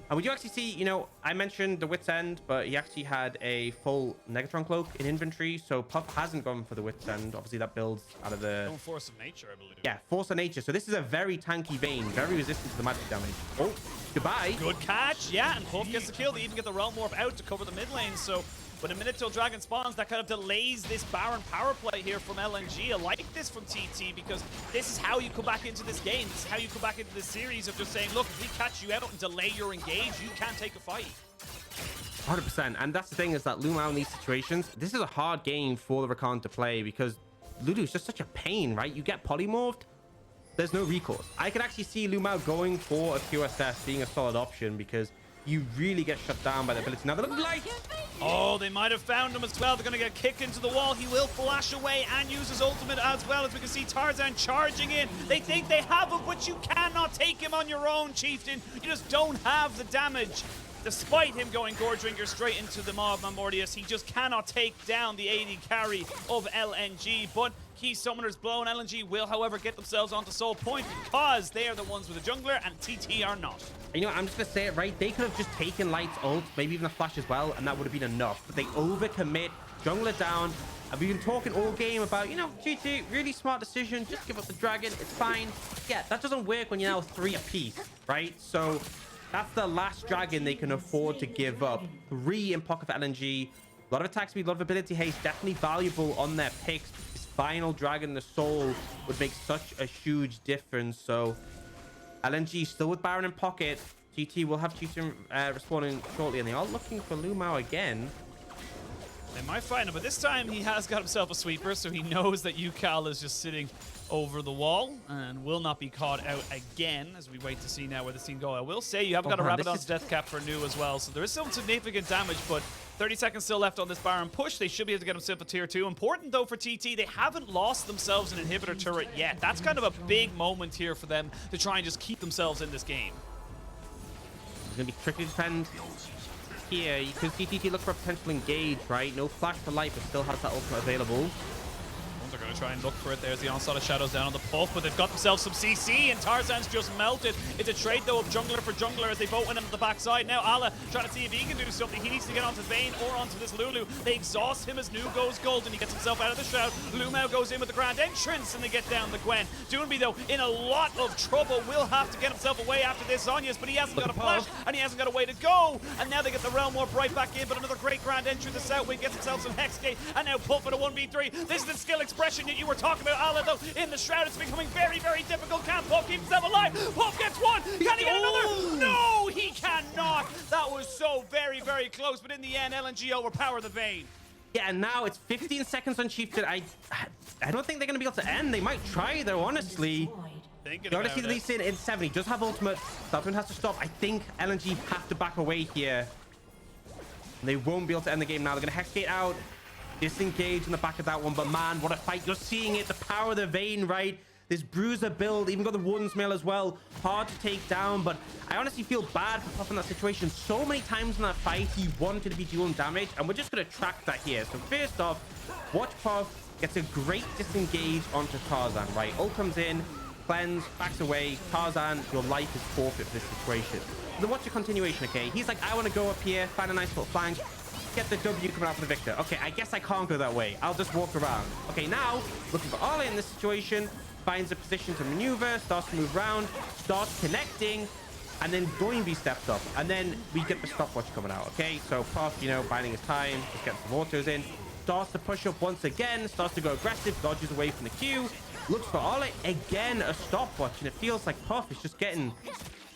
And we do actually see, you know, I mentioned the Wit's End, but he actually had a full Negatron cloak in inventory. So Puff hasn't gone for the Wit's End. Obviously, that builds out of the... Force of Nature, I believe. Yeah, Force of Nature. So this is a very tanky Vayne, very resistant to the magic damage. Oh, goodbye. Good catch. Yeah, and Puff gets the kill. They even get the Realm Warp out to cover the mid lane. So when a minute till Dragon spawns, that kind of delays this Baron power play here from LNG. I like this from TT because this is how you come back into this game. This is how you come back into this series of just saying, look, if we catch you out and delay your engage, you can't take a fight. 100%. And that's the thing, is that Lumao in these situations, this is a hard game for the Rakan to play because Lulu is just such a pain, right? You get polymorphed, there's no recourse. I can actually see Lumao going for a QSS being a solid option because you really get shut down by the ability. Now they look like... Oh, they might have found him as well. They're going to get kicked into the wall. He will flash away and use his ultimate as well. As we can see Tarzan charging in. They think they have him, but you cannot take him on your own, Chieftain. You just don't have the damage. Despite him going Goredrinker straight into the Maw of Mortius, he just cannot take down the AD carry of LNG. But Key Summoner's blown. LNG will, however, get themselves onto Soul Point because they are the ones with the jungler and TT are not. You know, I'm just going to say it, right? They could have just taken Light's ult, maybe even a flash as well, and that would have been enough. But they overcommit, jungler down. And we've been talking all game about, you know, GT, really smart decision. Just give up the dragon. It's fine. Yeah, that doesn't work when you're now 3 apiece, right? So that's the last dragon they can afford to give up. 3 in pocket for LNG. A lot of attack speed, a lot of ability haste. Definitely valuable on their picks. This final dragon, the soul, would make such a huge difference. So LNG still with Baron in pocket. GT will have Chieftain respawning shortly. And they are looking for Lumao again. They might find him, but this time he has got himself a sweeper, so he knows that UCAL is just sitting over the wall and will not be caught out again as we wait to see now where the scene go. I will say you haven't got a Rabadon's death cap for new as well, so there is some significant damage, but 30 seconds still left on this Baron push. They should be able to get himself a tier 2. Important though for TT, they haven't lost themselves an inhibitor turret yet. That's kind of a big moment here for them to try and just keep themselves in this game. It's going to be tricky to defend here. You could see TT look for a potential engage, right? No flash for light, but still has that ultimate available. They're going to try and look for it. There's the onslaught of shadows down on the Puff, but they've got themselves some CC, and Tarzan's just melted. It's a trade, though, of jungler for jungler as they both win him to the backside. Now, Ala trying to see if he can do something. He needs to get onto Vayne or onto this Lulu. They exhaust him as Nu goes golden. He gets himself out of the shroud. Lumao goes in with the grand entrance, and they get down the Gwen. Doonby, though, in a lot of trouble. Will have to get himself away after this Zhonya's, but he hasn't got a flash, and he hasn't got a way to go. And now they get the Realm Warp right back in, but another great grand entry. The Southwind gets himself some Hexgate, and now Puff at a 1v3. This is the skill expression that you were talking about, Ala, though, in the shroud. It's becoming very, very difficult. Can Puff keep himself alive? Puff gets one. Can he get another? No, he cannot. That was so very, very close, but in the end, LNG overpower the Vayne. Yeah, and now it's 15 seconds on Chieftain. I don't think they're going to be able to end. They might try, though, honestly. You honestly Lee Sin in 7. He does have ultimate. Southwind has to stop. I think LNG have to back away here. They won't be able to end the game now. They're going to Hexgate out. Disengage in the back of that one, but man, what a fight. You're seeing it, the power of the Vayne, right? This Bruiser build, even got the Warden's Mail as well. Hard to take down, but I honestly feel bad for Puff in that situation. So many times in that fight, he wanted to be dual damage, and we're just going to track that here. So first off, watch Puff gets a great disengage onto Tarzan, right? Ult comes in, cleanse, backs away. Tarzan, your life is forfeit for this situation. Then watch the continuation, okay? He's like, I want to go up here, find a nice little flank. Get the W coming out for the victor. Okay, I guess I can't go that way. I'll just walk around. Okay, now, looking for Arley in this situation, finds a position to maneuver, starts to move around, starts connecting, and then Doinby steps up. And then we get the stopwatch coming out, okay? So Puff, you know, biding his time, just getting some autos in. starts to push up once again, starts to go aggressive, dodges away from the Q, looks for Ole. Again, a stopwatch, and it feels like Puff is just getting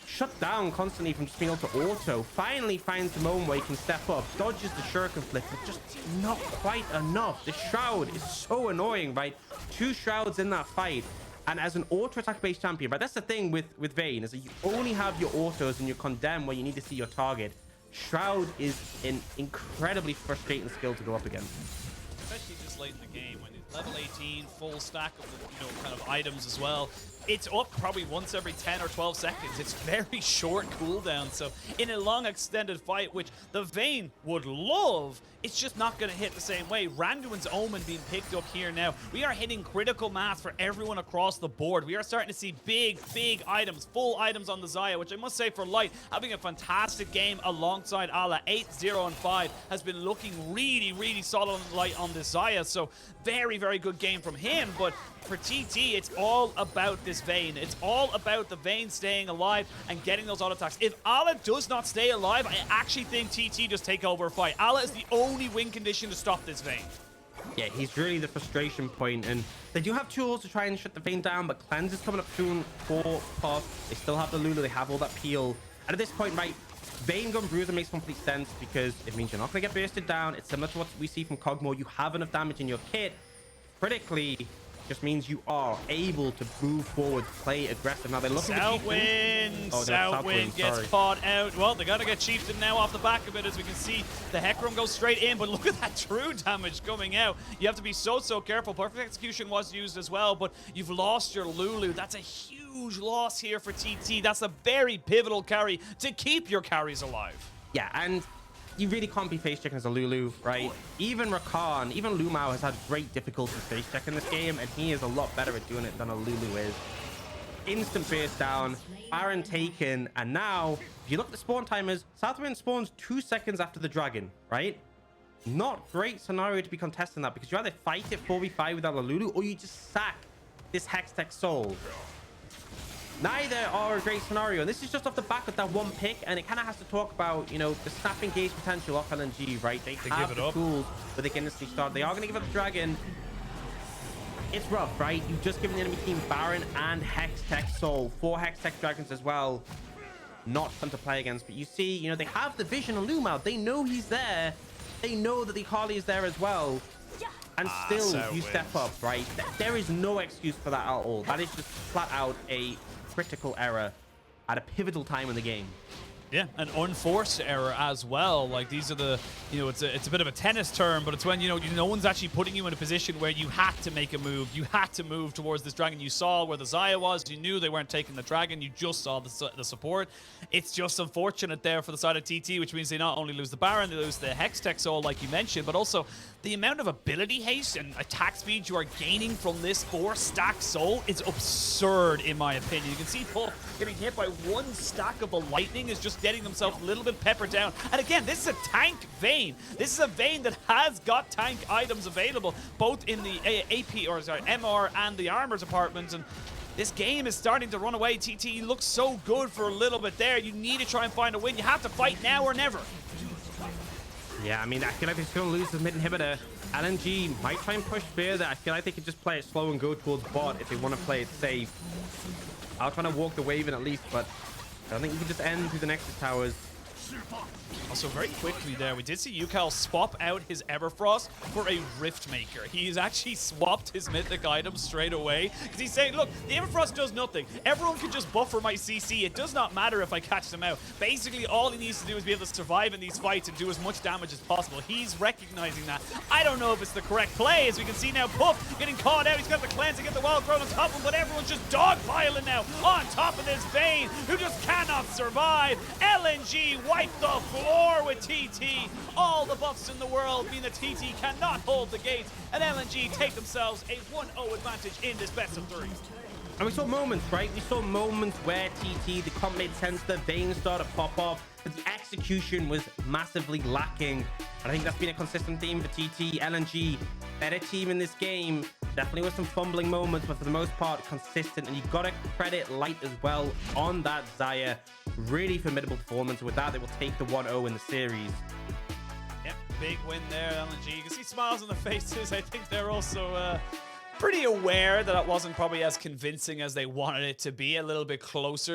shut down constantly from just being able to auto. Finally finds the moment where he can step up, dodges the shuriken flip, but just not quite enough. The Shroud is so annoying, right? 2 Shrouds in that fight. And as an auto attack based champion, right, that's the thing with Vayne, is that you only have your autos and your condemn where you need to see your target. Shroud is an incredibly frustrating skill to go up against. Especially this late in the game when it's level 18, full stack of the, kind of items as well. It's up probably once every 10 or 12 seconds. It's very short cooldown. So in a long extended fight, which the Vayne would love, it's just not going to hit the same way. Randuin's Omen being picked up here now. We are hitting critical mass for everyone across the board. We are starting to see big items, full items on the Xayah, which I must say for Light, having a fantastic game alongside Ala. 8-0 and 5 has been looking really solid on Light on this Xayah. So very good game from him. But for TT, it's all about this Vayne. It's all about the Vayne staying alive and getting those auto attacks. If Ala does not stay alive, I actually think TT just take over a fight. Ala is the only win condition to stop this Vayne. Yeah, he's really the frustration point, and they do have tools to try and shut the Vayne down, but Cleanse is coming up soon for Puff. They still have the Lulu, they have all that peel. And at this point, right, Vayne Gun Bruiser makes complete sense because it means you're not going to get bursted down. It's similar to what we see from Kog'Maw. You have enough damage in your kit. Critically, just means you are able to move forward, play aggressive. Now they're looking at Southwind. Oh, Southwind gets caught out. Well, they got to get Chieftain now off the back of it, as we can see. The Hecarim goes straight in, but look at that true damage coming out. You have to be so careful. Perfect Execution was used as well, but you've lost your Lulu. That's a huge loss here for TT. That's a very pivotal carry to keep your carries alive. Yeah, and you really can't be face checking as a Lulu, right? Even Rakan, even Lumao has had great difficulty face checking this game, and he is a lot better at doing it than a Lulu is. Instant burst down, Baron taken, and now, if you look at the spawn timers, Southwind spawns 2 seconds after the dragon, right? Not great scenario to be contesting that, because you either fight it 4v5 without a Lulu, or you just sack this Hextech Soul. Neither are a great scenario, and this is just off the back of that one pick, and it kind of has to talk about, you know, the snap engage potential off LNG, right? They have the tools where they can instantly start. They are going to give up the dragon. It's rough, right? You've just given the enemy team Baron and Hextech Soul, 4 Hextech dragons as well. Not fun to play against, but you see, you know, they have the vision of Lumao. They know he's there. They know that the Harley is there as well. And still, you step up, right? There is no excuse for that at all. That is just flat out a critical error at a pivotal time in the game. Yeah, an unforced error as well. Like, these are the, you know, it's a bit of a tennis term, but it's when, you know, no one's actually putting you in a position where you had to make a move. You had to move towards this dragon. You saw where the Xayah was. You knew they weren't taking the dragon. You just saw the support. It's just unfortunate there for the side of TT, which means they not only lose the Baron, they lose the Hextech Soul, like you mentioned, but also the amount of ability haste and attack speed you are gaining from this 4-stack Soul is absurd, in my opinion. You can see Puff getting hit by 1 stack of the lightning is just getting themselves a little bit peppered down. And again, this is a tank Vayne. This is a Vayne that has got tank items available, both in the MR and the armor department. And this game is starting to run away. TT looks so good for a little bit there. You need to try and find a win. You have to fight now or never. Yeah, I mean, I feel like they're just going to lose the mid inhibitor. LNG might try and push further. I feel like they could just play it slow and go towards bot if they want to play it safe. I'll try to walk the wave in at least, but I don't think you can just end through the Nexus towers. Also, very quickly there, we did see Yukal swap out his Everfrost for a Rift Maker. He's actually swapped his mythic items straight away because he's saying, look, the Everfrost does nothing. Everyone can just buffer my CC. It does not matter if I catch them out. Basically, all he needs to do is be able to survive in these fights and do as much damage as possible. He's recognizing that. I don't know if it's the correct play. As we can see now, Puff getting caught out. He's got the cleanse to get the wild thrown on top of him, but everyone's just dogpiling now on top of this Vayne, who just cannot survive. LNG wiped the floor with TT. All the buffs in the world mean that TT cannot hold the gate, and LNG take themselves a 1-0 advantage in this best of 3. And we saw moments, right? We saw moments where TT, the comp made sense, the Vayne started to pop off, but the execution was massively lacking. And I think that's been a consistent theme for TT. LNG, better team in this game. Definitely with some fumbling moments, but for the most part, consistent. And you've got to credit Light as well on that Xayah. Really formidable performance. With that, they will take the 1-0 in the series. Yep, big win there, LNG. You can see smiles on their faces. I think they're also pretty aware that it wasn't probably as convincing as they wanted it to be, a little bit closer